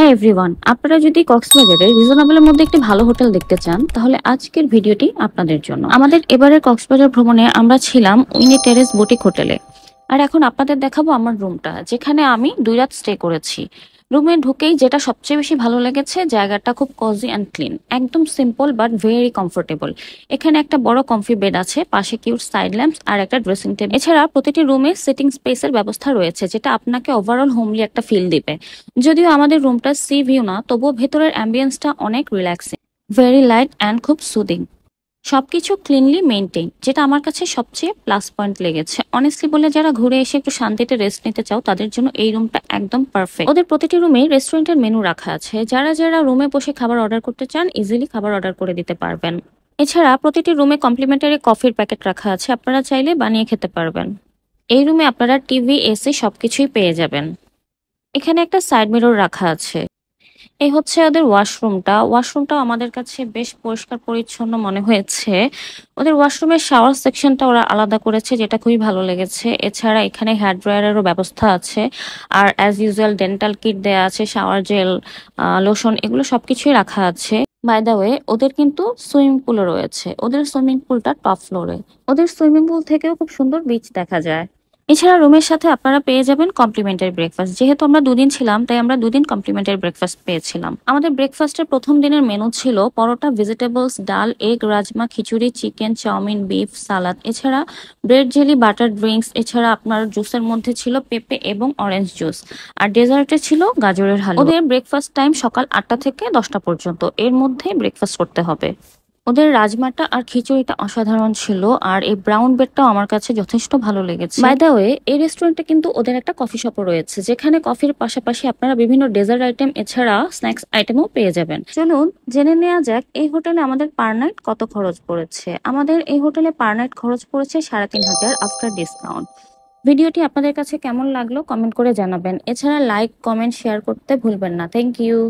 হ্যাঁ এভরিওয়ান, আপনারা যদি কক্সবাজারে রিজনেবলের মধ্যে একটি ভালো হোটেল দেখতে চান তাহলে আজকের ভিডিওটি আপনাদের জন্য। আমাদের এবারের কক্সবাজার ভ্রমণে আমরা ছিলাম উইনি টেরেস বুটিক হোটেলে। আর এখন আপনাদের দেখাবো আমার রুমটা, যেখানে আমি 2 রাত স্টে করেছি। রুমে ঢুকেই যেটা সবচেয়ে বেশি ভালো লেগেছে, জায়গাটা খুব কজি অ্যান্ড ক্লিন, একদম সিম্পল বাট ভেরি কমফোর্টেবল। এখানে একটা বড় কমফি বেড আছে, পাশে কিউট সাইড ল্যাম্পস আর একটা ড্রেসিং টেবিল। এছাড়া প্রতিটি রুমে সিটিং স্পেসের ব্যবস্থা রয়েছে, যেটা আপনাকে ওভারঅল হোমলি একটা ফিল দিবে। যদিও আমাদের রুমটা সি ভিউ না, তবুও ভেতরের অ্যাম্বিয়েন্সটা অনেক রিল্যাক্সিং, ভেরি লাইট অ্যান্ড খুব সুদিং। সবকিছু ক্লিনলি মেনটেন, যেটা আমার কাছে সবচেয়ে প্লাস পয়েন্ট লেগেছে। অনেস্টলি বলে, যারা ঘুরে এসে একটু শান্তিতে রেস্ট নিতে চাও তাদের জন্য এই রুমটা একদম পারফেক্ট। ওদের প্রতিটি রুমে রেস্টুরেন্টের মেনু রাখা আছে, যারা যারা রুমে বসে খাবার অর্ডার করতে চান ইজিলি খাবার অর্ডার করে দিতে পারবেন। এছাড়া প্রতিটি রুমে কমপ্লিমেন্টারি কফির প্যাকেট রাখা আছে, আপনারা চাইলে বানিয়ে খেতে পারবেন। এই রুমে আপনারা টিভি, এসি সবকিছুই পেয়ে যাবেন। এখানে একটা সাইড মিরর রাখা আছে। এই হচ্ছে ওদের ওয়াশরুমটাও আমাদের কাছে বেশ পরিষ্কার পরিচ্ছন্ন মনে হয়েছে। ওদের ওয়াশরুমের শাওয়ার সেকশনটা ওরা আলাদা করেছে, যেটা খুবই ভালো লেগেছে। এছাড়া এখানে হেয়ার ড্রায়ারেরও ব্যবস্থা আছে। আর অ্যাজ ইউজুয়াল ডেন্টাল কিট দেয়া আছে, শাওয়ার জেল, লোশন, এগুলো সবকিছুই রাখা আছে। বাই দা ওয়ে, ওদের কিন্তু সুইমিং পুলও রয়েছে। ওদের সুইমিং পুলটা টপ ফ্লোরে। ওদের সুইমিং পুল থেকেও খুব সুন্দর বিচ দেখা যায়। এছাড়া রুমের সাথে আপনারা পেয়ে যাবেন কমপ্লিমেন্টারি ব্রেকফাস্ট। যেহেতু আমরা 2 দিন ছিলাম, তাই আমরা 2 দিন কমপ্লিমেন্টারি ব্রেকফাস্ট পেয়েছিলাম। আমাদের ব্রেকফাস্টের প্রথম দিনের মেনু ছিল পরোটা, ভেজিটেবলস, ডাল, এগ, রাজমা, খিচুড়ি, চিকেন, চাউমিন, বিফ, সালাদ, এছাড়া ব্রেড, জেলি, বাটার ড্রিঙ্কস। এছাড়া আপনার জুসের মধ্যে ছিল পেঁপে এবং অরেঞ্জ জুস। আর ডেজার্টে ছিল গাজরের হালুয়া। ওদের ব্রেকফাস্ট টাইম সকাল 8টা থেকে 10টা পর্যন্ত, এর মধ্যে ব্রেকফাস্ট করতে হবে। ওদের রাজমাটা আর খিচুড়িটা অসাধারণ ছিল, আর এই ব্রাউন ব্রেডটাও আমার কাছে যথেষ্ট ভালো লেগেছে। বাই দ্য ওয়ে, এই রেস্টুরেন্টে কিন্তু ওদের একটা কফি শপও রয়েছে, যেখানে কফির পাশাপাশি আপনারা বিভিন্ন ডেজার্ট আইটেম এছাড়া স্ন্যাক্স আইটেমও পেয়ে যাবেন। চলুন জেনে নেওয়া যাক এই হোটেলে আমাদের পার নাইট কত খরচ পড়েছে। আমাদের এই হোটেলে পার নাইট খরচ পড়েছে 3,500 আফটার ডিসকাউন্ট। ভিডিওটি আপনাদের কাছে কেমন লাগলো কমেন্ট করে জানাবেন। এছাড়া লাইক, কমেন্ট, শেয়ার করতে ভুলবেন না। Thank you.